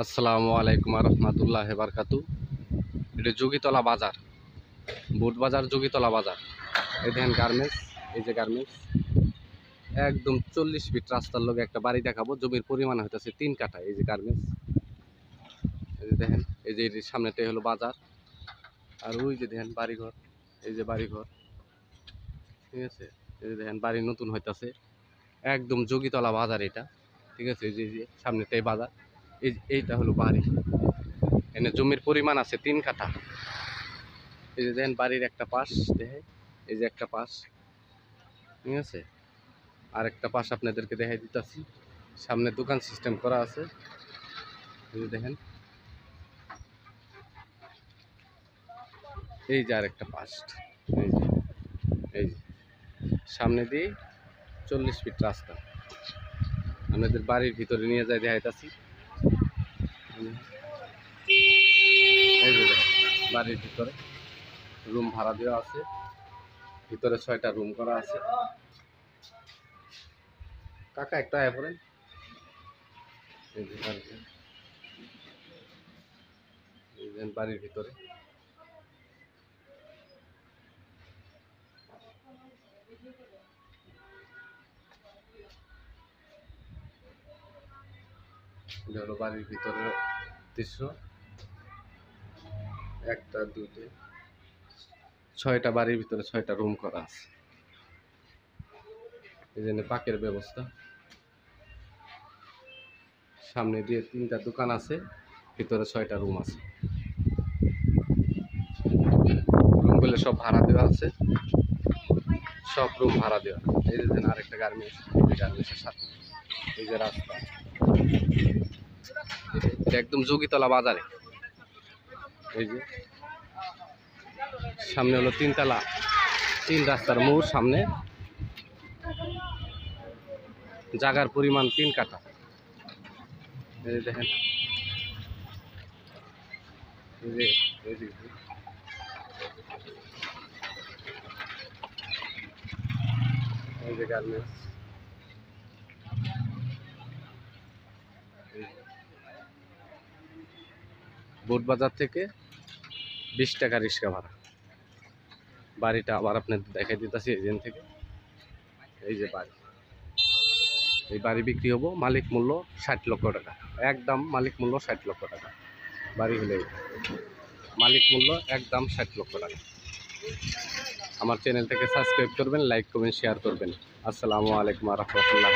আসসালামু আলাইকুম রহমতুল্লাহ বারকাতু। এটা যোগীতলা বাজার, বুট বাজার, যোগীতলা বাজার। এই দেখেন গার্মেন্টস, এই যে গার্মেন্টস একদম 40 ফিট রাস্তার লগে একটা বাড়ি দেখাবো। জমির পরিমাণ হইতেছে 3 কাঠা। এই যে গার্মেন্টস, এই যে দেখেন, এই যে এর সামনেটাই হলো বাজার। আর ওই যে দেখেন বাড়িঘর, এই যে বাড়িঘর, ঠিক আছে। এই যে দেখেন বাড়ি নতুন হইতাছে, একদম যোগীতলা বাজার এটা, ঠিক আছে। এই যে সামনেটাই বাজার, এইটা হলো বাড়ি। এখানে জমির পরিমাণ আছে 3 কাঠা। এই যে দেখেন বাড়ির একটা পাশ, দেখে এই যে একটা পাশ, ঠিক আছে। আর একটা পাশ আপনাদেরকে দেখাই দিতেছি। সামনে দোকান সিস্টেম করা আছে, এই যে দেখেন। এই যে আর একটা পাশ, এই যে এই যে সামনে দিয়ে 40 ফিট রাস্তা। আপনাদের বাড়ির ভিতরে নিয়ে যাই দেখাইতেছি। এই যে দেখেন বাড়ির ভিতরে রুম ভাড়া দেওয়া আছে, ভিতরে 6টা রুম করা আছে। কাকা একটা আয় পড়েন। এই যে বাড়ির ভিতরে হলো বাড়ির ভিতরে দৃশ্য। একটা, দুটো, 6টা বাড়ির ভিতরে 6টা রুম করা আছে। এই জন্য পাকের ব্যবস্থা। সামনে দিয়ে 3টা দোকান আছে, ভিতরে 6টা রুম আছে। রুমগুলো সব ভাড়া দেওয়া আছে, সব রুম ভাড়া দেওয়া। এই যে আরেকটা গার্মেন্টস, এই যে গার্মেন্টসের সাথে এই যে রাস্তা। এটা একদম যোগীতলা বাজারে। এই যে সামনে হলো 3 তলা, 3 রাস্তার মোড় সামনে। জায়গার পরিমাণ 3 কাঠা। এই যে দেখেন, এই যে এই যে এই যে গার্মেন্টস। বুট বাজার থেকে 20 টাকা রিক্সা ভাড়া। বাড়িটা আবার আপনাদের দেখাই দিতেছি এজেন্ট থেকে। এই যে বাড়ি, এই বাড়ি বিক্রি হবো মালিক মূল্য 60 লক্ষ টাকা। একদম মালিক মূল্য 60 লক্ষ টাকা বাড়ি হলে। মালিক মূল্য একদম 60 লক্ষ টাকা। আমার চ্যানেলটাকে সাবস্ক্রাইব করবেন, লাইক করবেন, শেয়ার করবেন। আসসালামু আলাইকুম রহমতুল্লাহ।